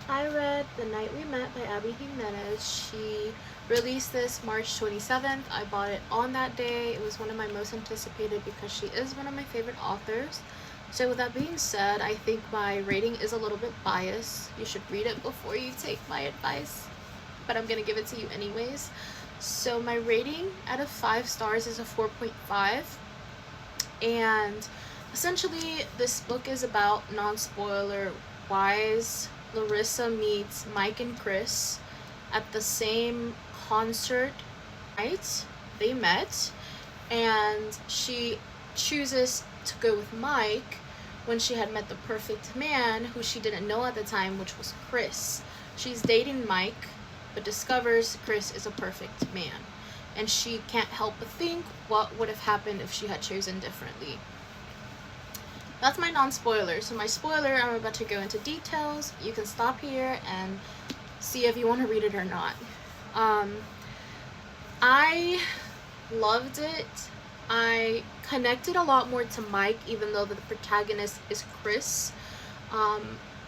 I read The Night We Met by Abby Jimenez. She released this March 27th. I bought it on that day. It was one of my most anticipated because she is one of my favorite authors. So, with that being said, I think my rating is a little bit biased. You should read it before you take my advice, but I'm gonna give it to you anyways. So, my rating out of 5 stars is a 4.5, and essentially, this book is about, non spoiler wise, Larissa meets Mike and Chris at the same concert night they met, and she chooses to go with Mike when she had met the perfect man who she didn't know at the time, which was Chris. She's dating Mike, but discovers Chris is a perfect man. And she can't help but think what would have happened if she had chosen differently. That's my non-spoiler. So my spoiler, I'm about to go into details. You can stop here and see if you want to read it or not. I loved it. I connected a lot more to Mike, even though the protagonist is Chris,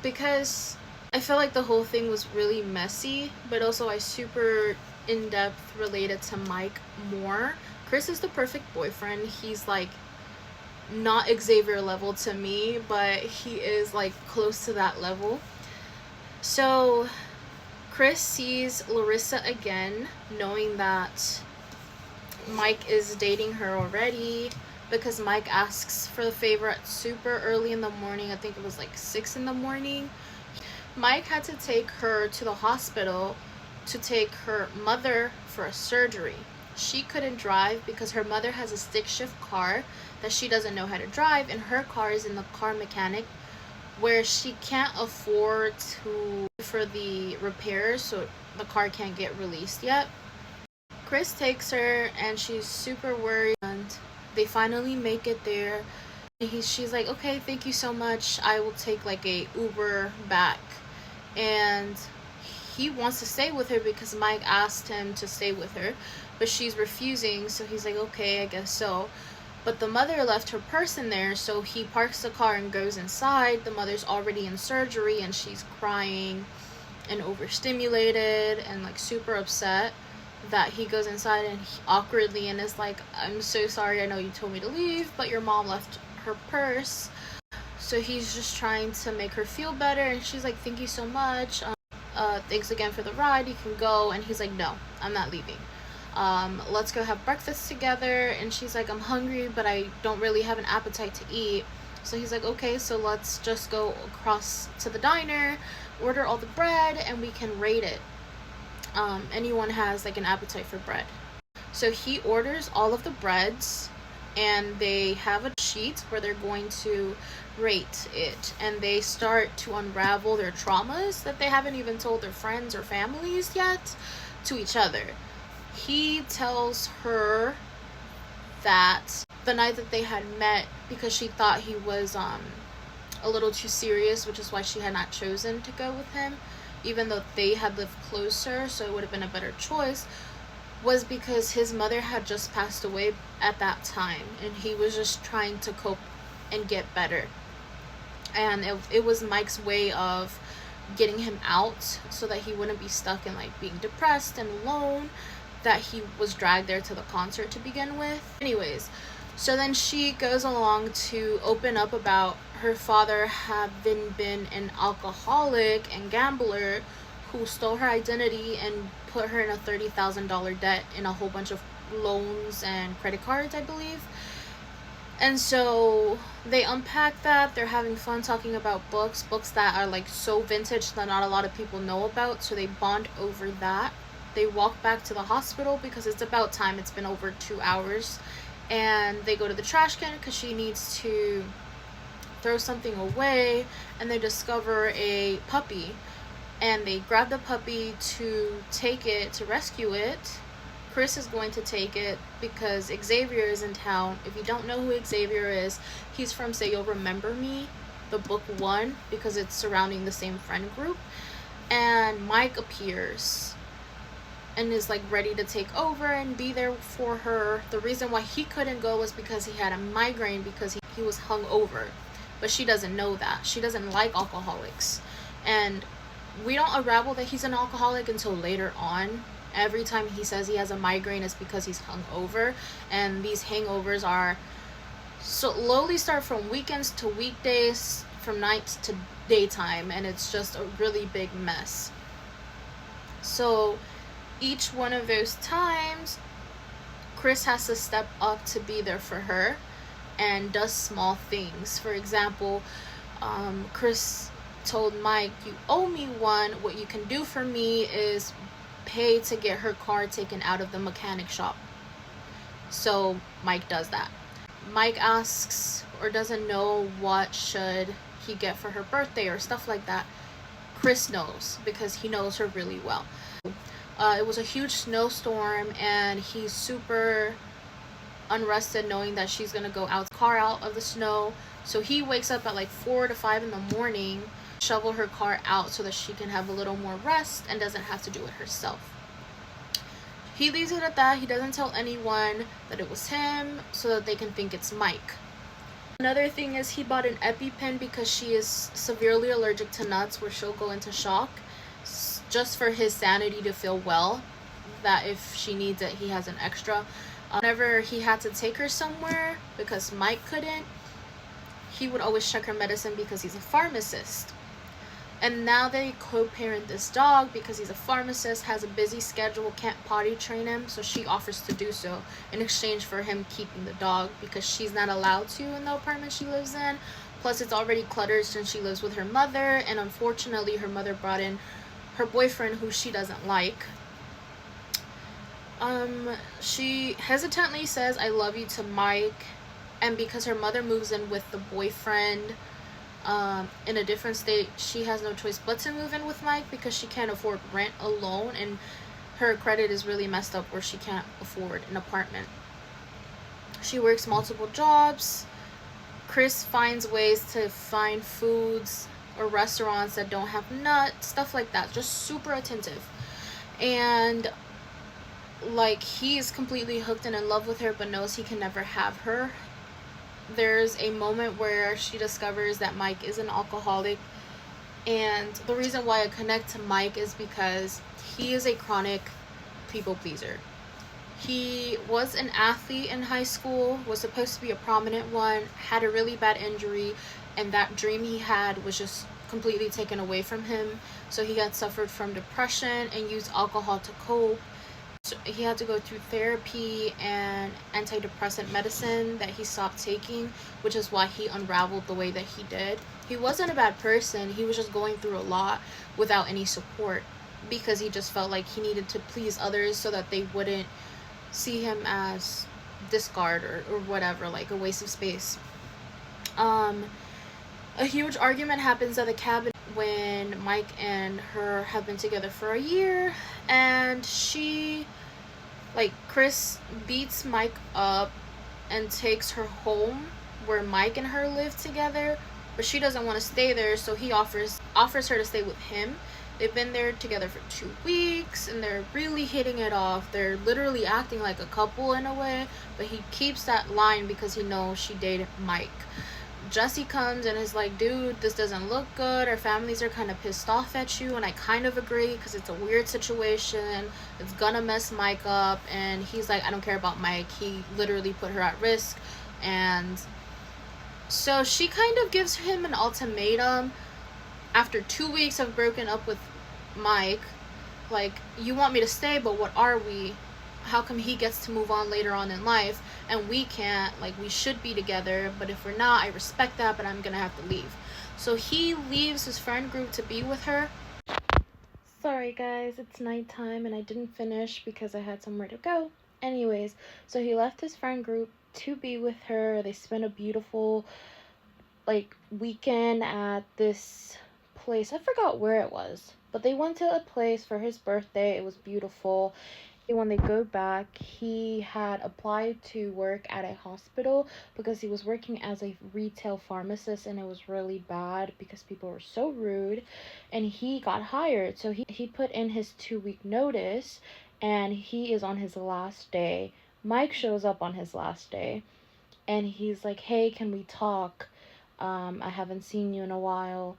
because I felt like the whole thing was really messy, but also I super in-depth related to Mike more. Chris is the perfect boyfriend. He's like not Xavier level to me, but he is like close to that level. So Chris sees Larissa again, knowing that Mike is dating her already, because Mike asks for the favor at super early in the morning. I think it was like 6 in the morning. Mike had to take her to the hospital to take her mother for a surgery. She couldn't drive because her mother has a stick shift car that she doesn't know how to drive, and her car is in the car mechanic where she can't afford to for the repairs, so the car can't get released yet. Chris takes her and she's super worried, and they finally make it there. She's like, okay, thank you so much, I will take like a Uber back. And he wants to stay with her because Mike asked him to stay with her, but she's refusing, so he's like, okay, I guess so. But the mother left her purse in there, so he parks the car and goes inside. The mother's already in surgery and she's crying and overstimulated and like super upset that he goes inside, and he awkwardly and is like, I'm so sorry, I know you told me to leave, but your mom left her purse. So he's just trying to make her feel better, and she's like, thank you so much, thanks again for the ride, you can go. And he's like, no, I'm not leaving, let's go have breakfast together. And she's like, I'm hungry, but I don't really have an appetite to eat. So he's like, okay, so let's just go across to the diner, order all the bread, and we can rate it. Anyone has like an appetite for bread. So he orders all of the breads, and they have a sheet where they're going to rate it, and they start to unravel their traumas that they haven't even told their friends or families yet to each other. He tells her that the night that they had met, because she thought he was a little too serious, which is why she had not chosen to go with him, even though they had lived closer, so it would have been a better choice, was because his mother had just passed away at that time, and he was just trying to cope and get better. And it was Mike's way of getting him out so that he wouldn't be stuck in like being depressed and alone, that he was dragged there to the concert to begin with. Anyways, so then she goes along to open up about her father having been an alcoholic and gambler who stole her identity and put her in a $30,000 debt in a whole bunch of loans and credit cards, I believe. And so they unpack that. They're having fun talking about books that are like so vintage that not a lot of people know about. So they bond over that. They walk back to the hospital because it's about time. It's been over 2 hours. And they go to the trash can because she needs to throw something away. And they discover a puppy. And they grab the puppy to take it, to rescue it. Chris is going to take it because Xavier is in town. If you don't know who Xavier is, he's from Say You'll Remember Me, the book 1, because it's surrounding the same friend group. And Mike appears and is like ready to take over and be there for her. The reason why he couldn't go was because he had a migraine, because he was hung over. But she doesn't know that. She doesn't like alcoholics. And we don't unravel that he's an alcoholic until later on. Every time he says he has a migraine, it's because he's hungover, and these hangovers are slowly start from weekends to weekdays, from nights to daytime, and it's just a really big mess. So each one of those times, Chris has to step up to be there for her and does small things. For example, Chris told Mike, "You owe me one. What you can do for me is pay to get her car taken out of the mechanic shop." So Mike does that. Mike asks or doesn't know what should he get for her birthday or stuff like that. Chris knows because he knows her really well. It was a huge snowstorm, and he's super unrested knowing that she's gonna go out car out of the snow. So he wakes up at like 4 to 5 in the morning, shovel her car out so that she can have a little more rest and doesn't have to do it herself. He leaves it at that. He doesn't tell anyone that it was him so that they can think it's Mike. Another thing is he bought an EpiPen because she is severely allergic to nuts, where she'll go into shock, just for his sanity to feel well, that if she needs it, he has an extra. Whenever he had to take her somewhere because Mike couldn't, he would always check her medicine because he's a pharmacist. And now they co-parent this dog because he's a pharmacist, has a busy schedule, can't potty train him, so she offers to do so in exchange for him keeping the dog, because she's not allowed to in the apartment she lives in. Plus, it's already cluttered since she lives with her mother, and unfortunately her mother brought in her boyfriend, who she doesn't like. She hesitantly says "I love you" to Mike, and because her mother moves in with the boyfriend in a different state, she has no choice but to move in with Mike because she can't afford rent alone, and her credit is really messed up where she can't afford an apartment. She works multiple jobs. Chris finds ways to find foods or restaurants that don't have nuts, stuff like that. Just super attentive. And like, he's completely hooked and in love with her, but knows he can never have her. There's a moment where she discovers that Mike is an alcoholic, and the reason why I connect to Mike is because he is a chronic people pleaser. He was an athlete in high school, was supposed to be a prominent one, had a really bad injury, and that dream he had was just completely taken away from him. So he had suffered from depression and used alcohol to cope. So he had to go through therapy and antidepressant medicine that he stopped taking, which is why he unraveled the way that he did. He wasn't a bad person, he was just going through a lot without any support, because he just felt like he needed to please others so that they wouldn't see him as discard or whatever, like a waste of space. A huge argument happens at the cabin when Mike and her have been together for a year, and Chris beats Mike up and takes her home where Mike and her live together, but she doesn't want to stay there, so he offers her to stay with him. They've been there together for 2 weeks, and they're really hitting it off. They're literally acting like a couple in a way, but he keeps that line because he knows she dated Mike. Jesse comes and is like, "Dude, this doesn't look good. Our families are kind of pissed off at you." And I kind of agree because it's a weird situation. It's gonna mess Mike up. And he's like, "I don't care about Mike. He literally put her at risk." And so she kind of gives him an ultimatum after 2 weeks of broken up with Mike. Like, "You want me to stay, but what are we? How come he gets to move on later on in life and we can't? Like, we should be together, but if we're not, I respect that, but I'm gonna have to leave." So he leaves his friend group to be with her. Sorry guys, it's nighttime and I didn't finish because I had somewhere to go. Anyways, so he left his friend group to be with her. They spent a beautiful weekend at this place. I forgot where it was, but they went to a place for his birthday. It was beautiful. When they go back, he had applied to work at a hospital because he was working as a retail pharmacist, and it was really bad because people were so rude, and he got hired. So he put in his 2-week notice, and he is on his last day. Mike shows up on his last day, and he's like, "Hey, can we talk? I haven't seen you in a while."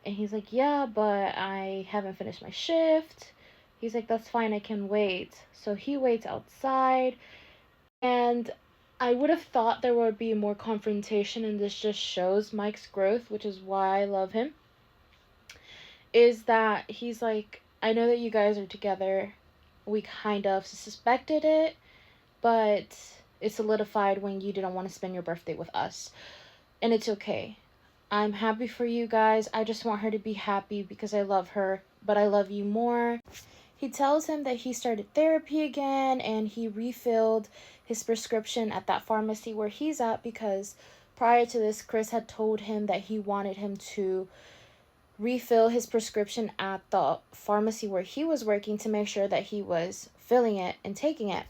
And he's like, yeah, but I haven't finished my shift. He's like, that's fine, I can wait. So he waits outside, and I would have thought there would be more confrontation, and this just shows Mike's growth, which is why I love him. Is that he's like, I know that you guys are together. We kind of suspected it, but it solidified when you didn't want to spend your birthday with us. And it's okay. I'm happy for you guys. I just want her to be happy because I love her, but I love you more. He tells him that he started therapy again and he refilled his prescription at that pharmacy where he's at, because prior to this, Chris had told him that he wanted him to refill his prescription at the pharmacy where he was working to make sure that he was filling it and taking it.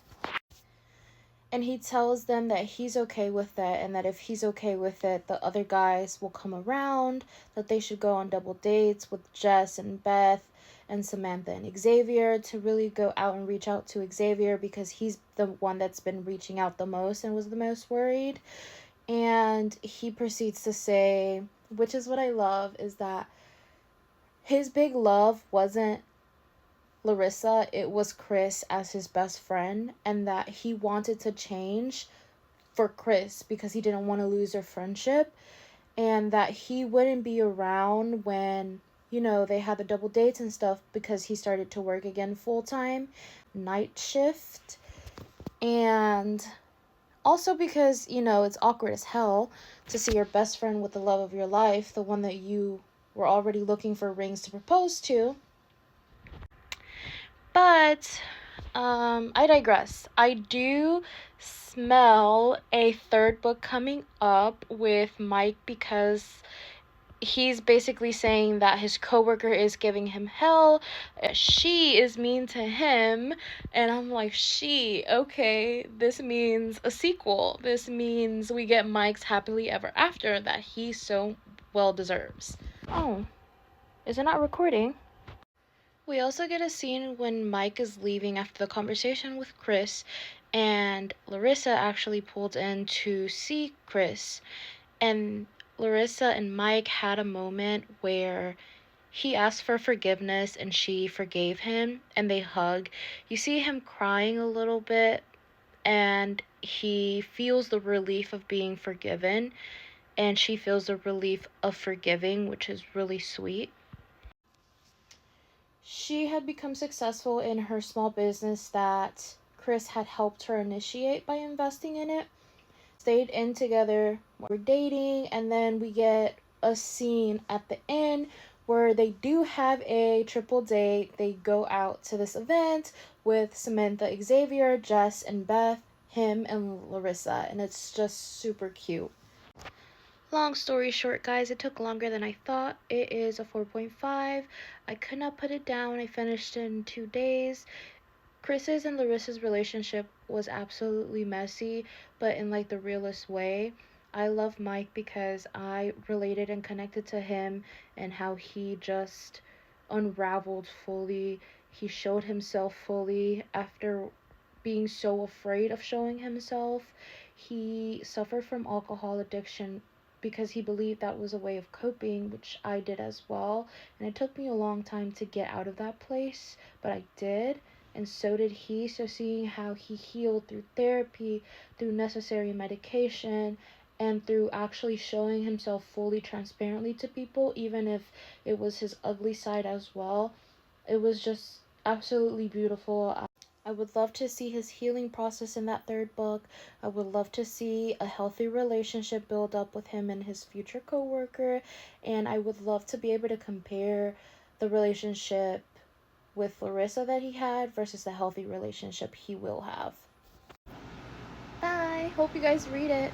And he tells them that he's okay with that, and that if he's okay with it, the other guys will come around, that they should go on double dates with Jess and Beth and Samantha and Xavier, to really go out and reach out to Xavier because he's the one that's been reaching out the most and was the most worried. And he proceeds to say, which is what I love, is that his big love wasn't Larissa, it was Chris as his best friend, and that he wanted to change for Chris because he didn't want to lose their friendship, and that he wouldn't be around when, you know, they had the double dates and stuff because he started to work again full-time, night shift, and also because, you know, it's awkward as hell to see your best friend with the love of your life, the one that you were already looking for rings to propose to. But I digress. I do smell a third book coming up with Mike because he's basically saying that his coworker is giving him hell. She is mean to him. And I'm like, okay, this means a sequel. This means we get Mike's happily ever after that he so well deserves. Oh, is it not recording? We also get a scene when Mike is leaving after the conversation with Chris, and Larissa actually pulled in to see Chris. And Larissa and Mike had a moment where he asked for forgiveness and she forgave him, and they hug. You see him crying a little bit, and he feels the relief of being forgiven, and she feels the relief of forgiving, which is really sweet. She had become successful in her small business that Chris had helped her initiate by investing in it. Stayed in together, we're dating, and then we get a scene at the end where they do have a triple date. They go out to this event with Samantha, Xavier, Jess, and Beth, him, and Larissa, and it's just super cute. Long story short, guys, it took longer than I thought. It is a 4.5. I could not put it down. I finished in 2 days. Chris's and Larissa's relationship was absolutely messy, but in like the realest way. I love Mike because I related and connected to him and how he just unraveled fully. He showed himself fully after being so afraid of showing himself. He suffered from alcohol addiction because he believed that was a way of coping, which I did as well. And it took me a long time to get out of that place, but I did, and so did he. So seeing how he healed through therapy, through necessary medication, and through actually showing himself fully transparently to people, even if it was his ugly side as well, it was just absolutely beautiful. I would love to see his healing process in that third book. I would love to see a healthy relationship build up with him and his future coworker. And I would love to be able to compare the relationship with Larissa that he had versus the healthy relationship he will have. Bye. Hope you guys read it.